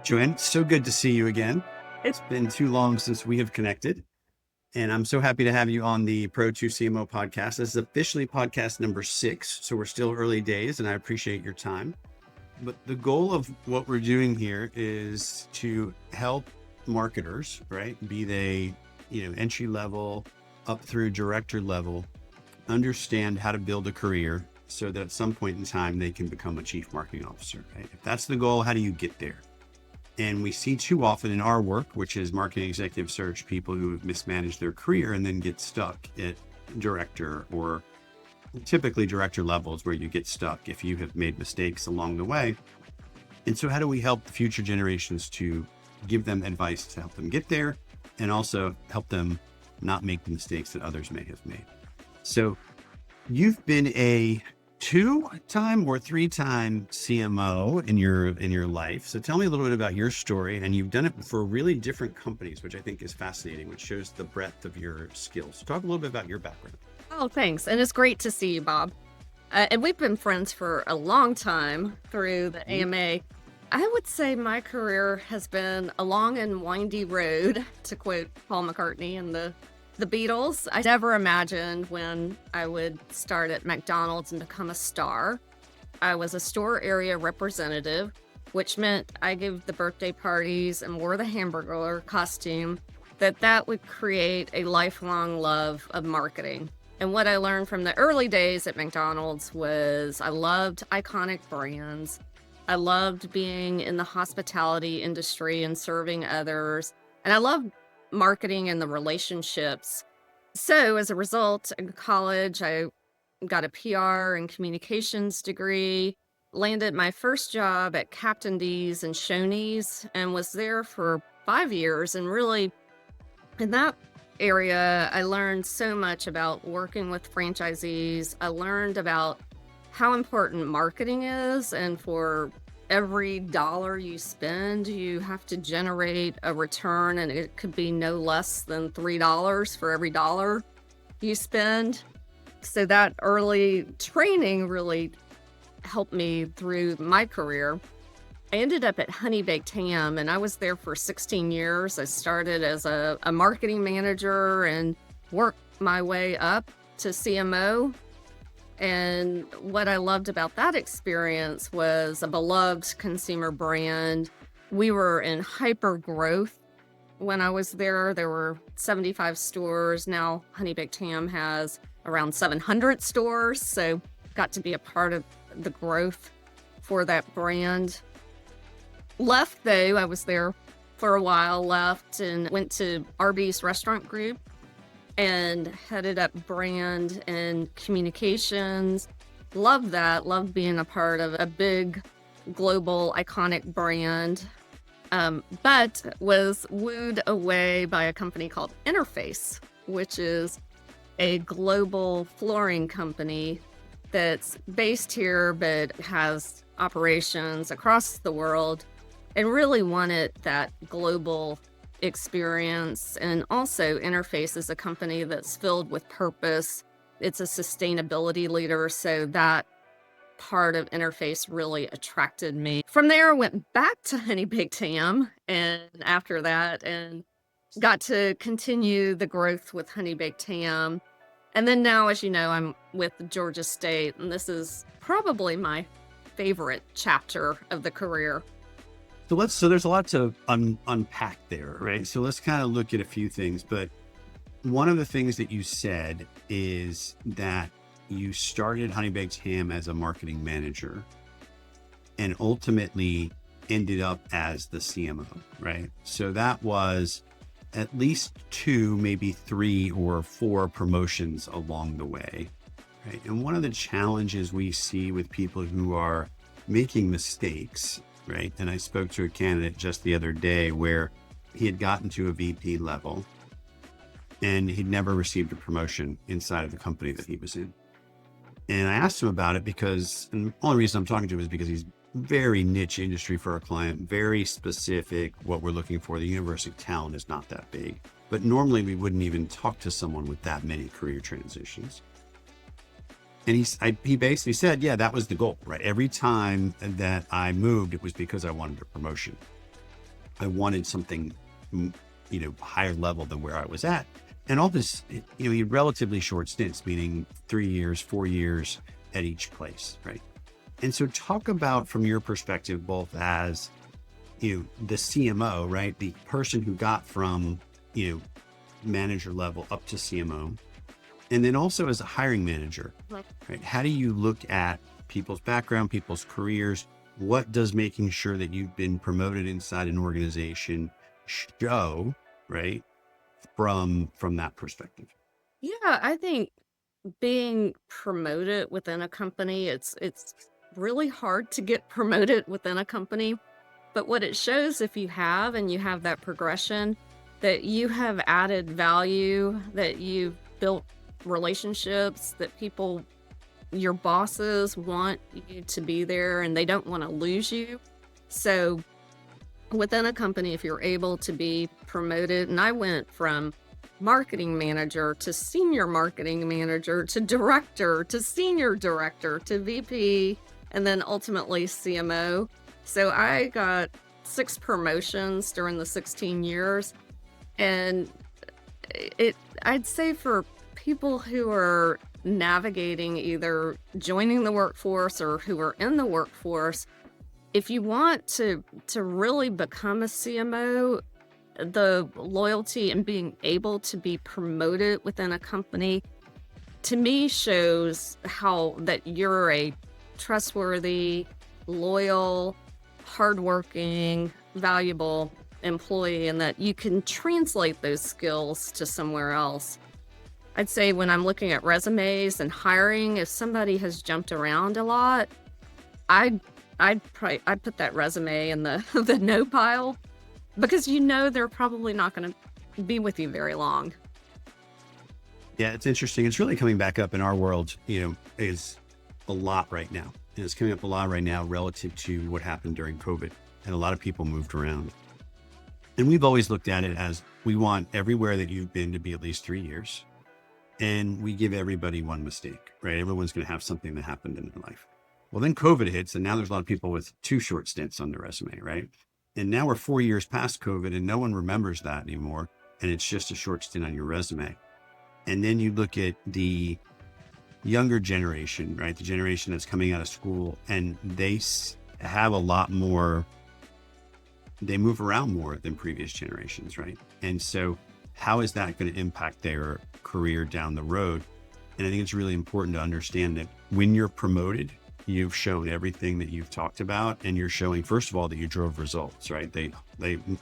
Jo Ann, so good to see you again. It's been too long since we have connected, and I'm so happy to have you on the Pro2 CMO podcast. This is officially podcast number 6, so we're still early days, and I appreciate your time. But the goal of what we're doing here is to help marketers, right? Be they, entry level up through director level, understand how to build a career so that at some point in time they can become a chief marketing officer, right? If that's the goal, how do you get there? And we see too often in our work, which is marketing executive search, people who have mismanaged their career and then get stuck at director, or typically director levels, where you get stuck if you have made mistakes along the way. And so how do we help future generations to give them advice to help them get there, and also help them not make the mistakes that others may have made? So you've been a 2-time or 3-time CMO in your life. So tell me a little bit about your story, and you've done it for really different companies, which I think is fascinating, which shows the breadth of your skills. So talk a little bit about your background. Oh, thanks. And it's great to see you, Bob. And we've been friends for a long time through the AMA. I would say my career has been a long and windy road, to quote Paul McCartney and the Beatles. I never imagined when I would start at McDonald's and become a star. I was a store area representative, which meant I gave the birthday parties and wore the hamburger costume, that would create a lifelong love of marketing. And what I learned from the early days at McDonald's was I loved iconic brands. I loved being in the hospitality industry and serving others. And I loved marketing and the relationships. So as a result, in college, I got a PR and communications degree, landed my first job at Captain D's and Shoney's, and was there for 5 years. And really, in that area, I learned so much about working with franchisees. I learned about how important marketing is, and for every dollar you spend, you have to generate a return, and it could be no less than $3 for every dollar you spend. So that early training really helped me through my career. I ended up at Honey Baked Ham, and I was there for 16 years. I started as a marketing manager and worked my way up to CMO. And what I loved about that experience was a beloved consumer brand. We were in hyper growth when I was there. There were 75 stores. Now Honey Baked Ham has around 700 stores. So got to be a part of the growth for that brand. Left though, I was there for a while, left and went to Arby's Restaurant Group and headed up brand and communications. Loved that, loved being a part of a big global iconic brand, but was wooed away by a company called Interface, which is a global flooring company that's based here but has operations across the world, and really wanted that global experience. And also Interface is a company that's filled with purpose. It's a sustainability leader, so that part of Interface really attracted me. From there, I went back to Honey Baked Ham, and after that, and got to continue the growth with Honey Baked Ham. And then now, as you know, I'm with Georgia State, and this is probably my favorite chapter of the career. So there's a lot to unpack there, right? So let's kind of look at a few things. But one of the things that you said is that you started Honey Baked Ham as a marketing manager and ultimately ended up as the CMO, right? So that was at least 2, maybe 3 or 4 promotions along the way, right? And one of the challenges we see with people who are making mistakes, right? And I spoke to a candidate just the other day where he had gotten to a VP level and he'd never received a promotion inside of the company that he was in. And I asked him about it because, and the only reason I'm talking to him is because he's very niche industry for our client, very specific, what we're looking for. The universe of talent is not that big, but normally we wouldn't even talk to someone with that many career transitions. And he basically said, yeah, that was the goal, right? Every time that I moved, it was because I wanted a promotion. I wanted something, higher level than where I was at. And all this, he had relatively short stints, meaning 3 years, 4 years at each place, right? And so talk about, from your perspective, both as, the CMO, right? The person who got from, manager level up to CMO, and then also as a hiring manager, right? How do you look at people's background, people's careers? What does making sure that you've been promoted inside an organization show, right? From that perspective. Yeah, I think being promoted within a company, it's really hard to get promoted within a company. But what it shows, if you have and you have that progression, that you have added value, that you've built relationships, that people, your bosses want you to be there and they don't want to lose you. So within a company, if you're able to be promoted, and I went from marketing manager to senior marketing manager to director to senior director to VP, and then ultimately CMO. So I got 6 promotions during the 16 years. And I'd say for people who are navigating either joining the workforce or who are in the workforce, if you want to really become a CMO, the loyalty and being able to be promoted within a company, to me, shows how that you're a trustworthy, loyal, hardworking, valuable employee, and that you can translate those skills to somewhere else. I'd say when I'm looking at resumes and hiring, if somebody has jumped around a lot, I'd put that resume in the the no pile, because they're probably not going to be with you very long. Yeah, it's interesting. It's really coming back up in our world, is a lot right now. And it's coming up a lot right now relative to what happened during COVID. And a lot of people moved around. And we've always looked at it as, we want everywhere that you've been to be at least 3 years. And we give everybody one mistake, right? Everyone's going to have something that happened in their life. Well, then COVID hits, and now there's a lot of people with 2 short stints on their resume, right? And now we're 4 years past COVID and no one remembers that anymore. And it's just a short stint on your resume. And then you look at the younger generation, right? The generation that's coming out of school, and they have a lot more, they move around more than previous generations, right? And so how is that going to impact their career down the road? And I think it's really important to understand that when you're promoted, you've shown everything that you've talked about, and you're showing, first of all, that you drove results, right? They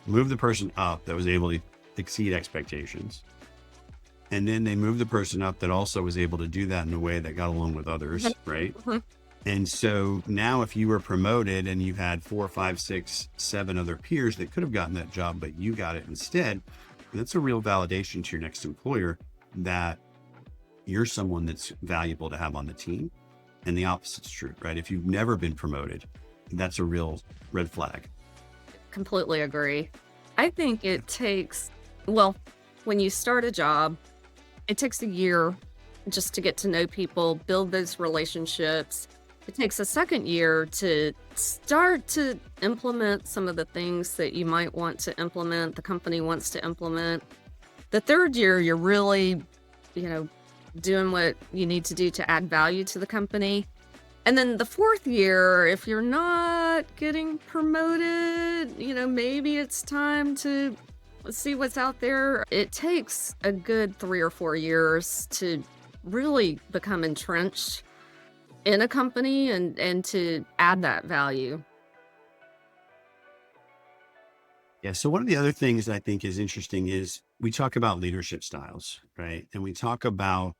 moved the person up that was able to exceed expectations. And then they moved the person up that also was able to do that in a way that got along with others, right? And so now if you were promoted and you had 4, 5, 6, 7 other peers that could have gotten that job, but you got it instead, that's a real validation to your next employer that you're someone that's valuable to have on the team. And the opposite's true, right? If you've never been promoted, that's a real red flag. Completely agree. I think it takes, well, when you start a job, it takes a year just to get to know people, build those relationships. It takes a second year to start to implement some of the things that you might want to implement, the company wants to implement. The third year, you're really, doing what you need to do to add value to the company. And then the fourth year, if you're not getting promoted, maybe it's time to see what's out there. It takes a good 3 or 4 years to really become entrenched in a company and to add that value. Yeah. So one of the other things I think is interesting is we talk about leadership styles, right? And we talk about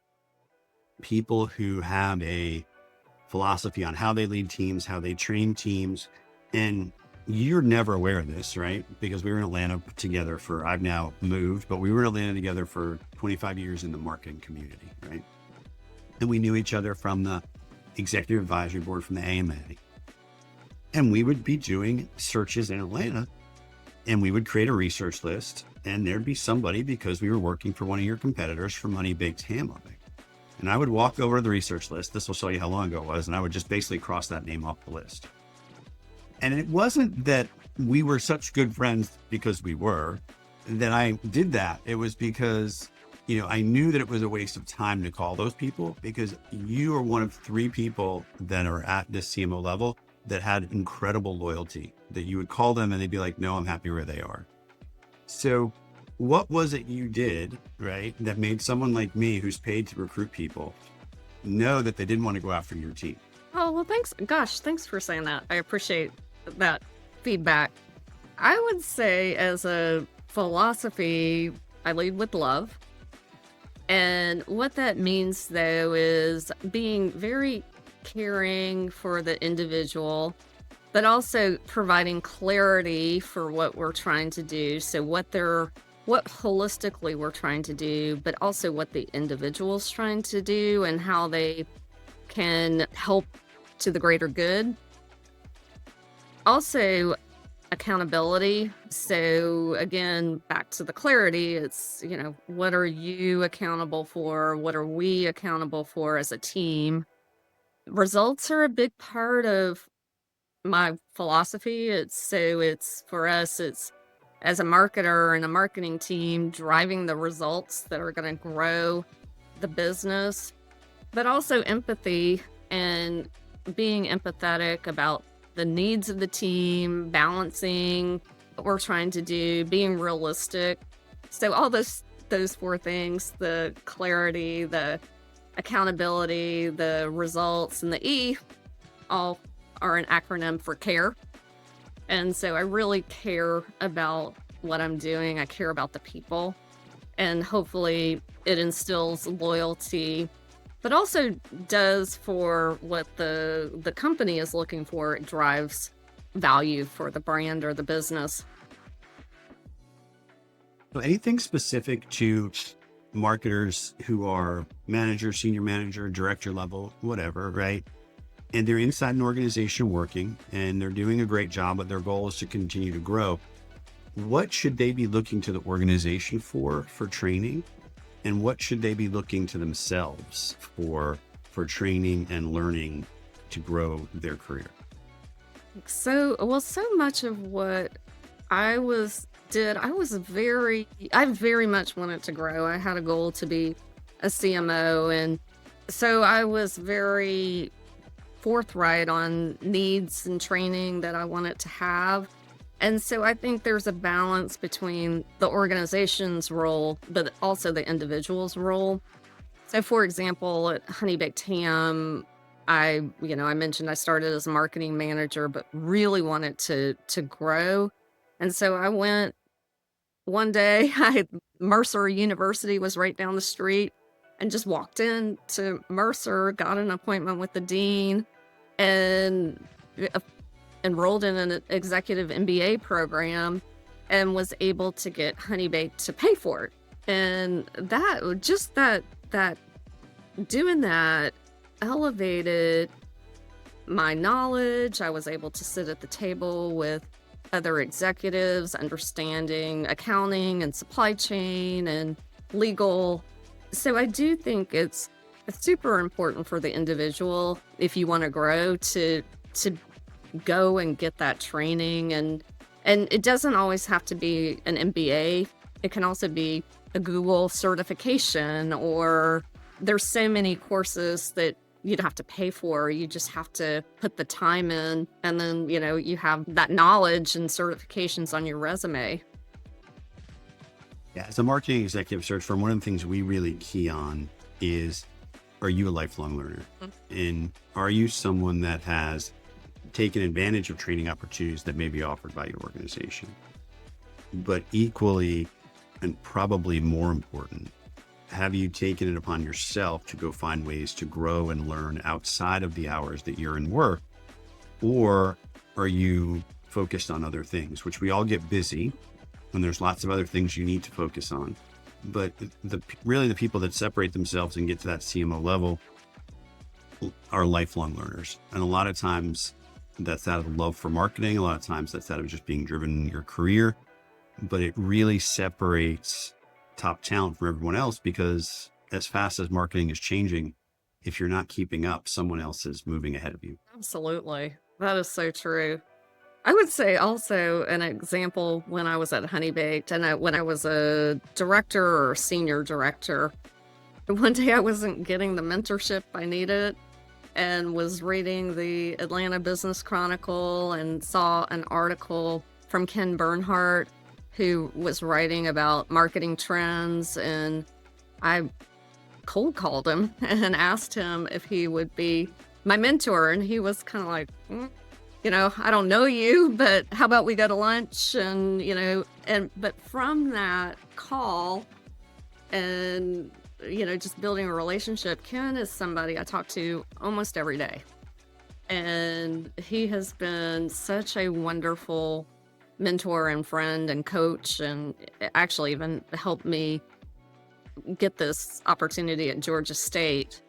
people who have a philosophy on how they lead teams, how they train teams. And you're never aware of this, right? Because we were in Atlanta together I've now moved, but we were in Atlanta together for 25 years in the marketing community, right? And we knew each other from the executive advisory board, from the AMA. And we would be doing searches in Atlanta, and we would create a research list, and there'd be somebody, because we were working for one of your competitors, for Money Baked Ham on it. And I would walk over to the research list. This will show you how long ago it was. And I would just basically cross that name off the list. And it wasn't that we were such good friends because we were, that I did that. It was because, I knew that it was a waste of time to call those people, because you are one of 3 people that are at this CMO level that had incredible loyalty, that you would call them and they'd be like, no, I'm happy where they are. So what was it you did, right, that made someone like me, who's paid to recruit people, know that they didn't want to go after your team? Oh, well, thanks. Gosh, thanks for saying that. I appreciate that feedback. I would say, as a philosophy, I lead with love. And what that means, though, is being very caring for the individual, but also providing clarity for what we're trying to do. So what holistically we're trying to do, but also what the individual's trying to do and how they can help to the greater good. Also, accountability. So again, back to the clarity, it's, what are you accountable for? What are we accountable for as a team? Results are a big part of my philosophy. It's for us, it's as a marketer and a marketing team, driving the results that are going to grow the business, but also empathy and being empathetic about the needs of the team, balancing what we're trying to do, being realistic. So all those 4 things, the clarity, the accountability, the results, and the E, all are an acronym for care. And so I really care about what I'm doing. I care about the people, and hopefully it instills loyalty, but also does for what the company is looking for. It drives value for the brand or the business. So anything specific to marketers who are manager, senior manager, director level, whatever, right? And they're inside an organization working and they're doing a great job, but their goal is to continue to grow. What should they be looking to the organization for training? And what should they be looking to themselves for training and learning to grow their career? So much of what I I very much wanted to grow. I had a goal to be a CMO. And so I was very forthright on needs and training that I wanted to have. And so I think there's a balance between the organization's role, but also the individual's role. So for example, at Honey Baked Ham, I mentioned I started as a marketing manager, but really wanted to grow. And so I went one day, Mercer University was right down the street, and just walked in to Mercer, got an appointment with the dean, and uh, enrolled in an executive MBA program, and was able to get Honey Baked to pay for it. And that doing that elevated my knowledge. I was able to sit at the table with other executives, understanding accounting and supply chain and legal. So I do think it's super important for the individual, if you want to grow, to go and get that training. And it doesn't always have to be an MBA. It can also be a Google certification, or there's so many courses that you'd have to pay for. You just have to put the time in, and then, you have that knowledge and certifications on your resume. Yeah, as a marketing executive search firm, one of the things we really key on is, are you a lifelong learner? And are you someone that has taken advantage of training opportunities that may be offered by your organization? But equally, and probably more important, have you taken it upon yourself to go find ways to grow and learn outside of the hours that you're in work? Or are you focused on other things, which we all get busy, and there's lots of other things you need to focus on. But really the people that separate themselves and get to that CMO level are lifelong learners. And a lot of times that's out of love for marketing. A lot of times that's out of just being driven in your career. But it really separates top talent from everyone else, because as fast as marketing is changing, if you're not keeping up, someone else is moving ahead of you. Absolutely. That is so true. I would say also an example when I was at Honey Baked and when I was a director or senior director. One day I wasn't getting the mentorship I needed and was reading the Atlanta Business Chronicle and saw an article from Ken Bernhardt, who was writing about marketing trends. And I cold called him and asked him if he would be my mentor. And he was kind of like, I don't know you, but how about we go to lunch? And, but from that call and, just building a relationship, Ken is somebody I talk to almost every day. And he has been such a wonderful mentor and friend and coach, and actually even helped me get this opportunity at Georgia State.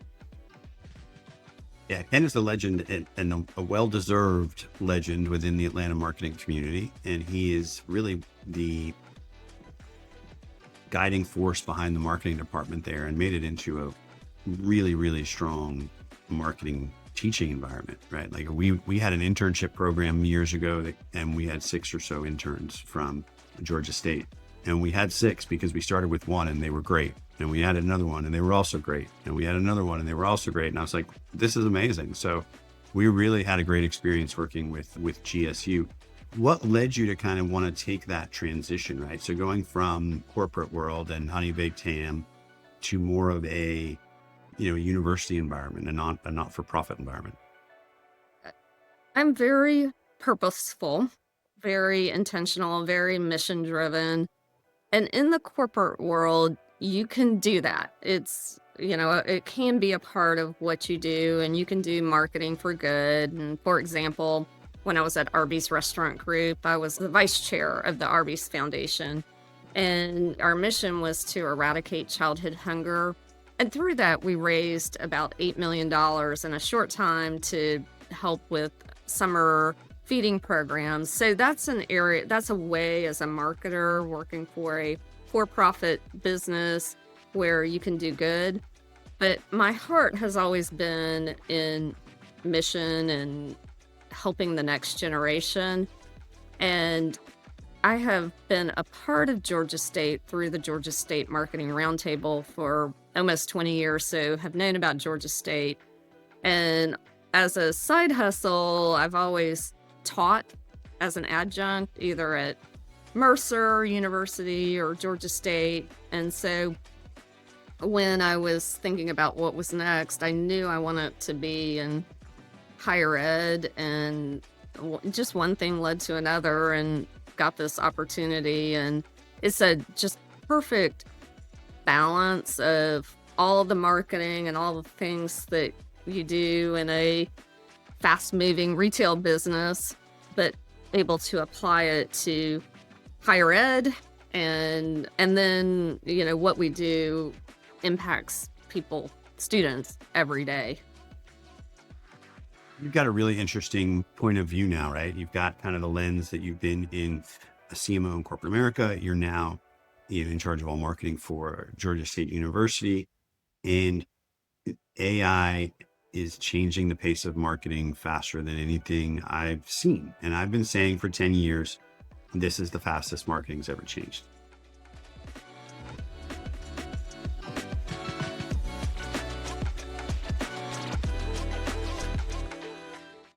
Yeah, Ken is a legend and a well-deserved legend within the Atlanta marketing community. And he is really the guiding force behind the marketing department there and made it into a really, really strong marketing teaching environment, right? Like we had an internship program years ago and we had 6 or so interns from Georgia State. And we had 6 because we started with 1 and they were great. And we added another one and they were also great. And we had another one and they were also great. And I was like, this is amazing. So we really had a great experience working with GSU. What led you to kind of want to take that transition, right? So going from corporate world and Honey Baked Ham to more of a, university environment and a not-for-profit environment. I'm very purposeful, very intentional, very mission driven. And in the corporate world, you can do that. It can be a part of what you do, and you can do marketing for good. And for example, when I was at Arby's Restaurant Group, I was the vice chair of the Arby's Foundation. And our mission was to eradicate childhood hunger. And through that, we raised about $8 million in a short time to help with summer feeding programs. So that's a way as a marketer working for a for-profit business where you can do good. But my heart has always been in mission and helping the next generation. And I have been a part of Georgia State through the Georgia State Marketing Roundtable for almost 20 years, so have known about Georgia State. And as a side hustle, I've always taught as an adjunct, either at Mercer University or Georgia State. And so when I was thinking about what was next, I knew I wanted to be in higher ed, and just one thing led to another and got this opportunity. And it's a just perfect balance of all of the marketing and all the things that you do in a fast-moving retail business, but able to apply it to higher ed, and then what we do impacts people, students, every day. You've got a really interesting point of view now, right? You've got kind of the lens that you've been in a CMO in corporate America. You're now in charge of all marketing for Georgia State University, and AI is changing the pace of marketing faster than anything I've seen. And I've been saying for 10 years, this is the fastest marketing's ever changed.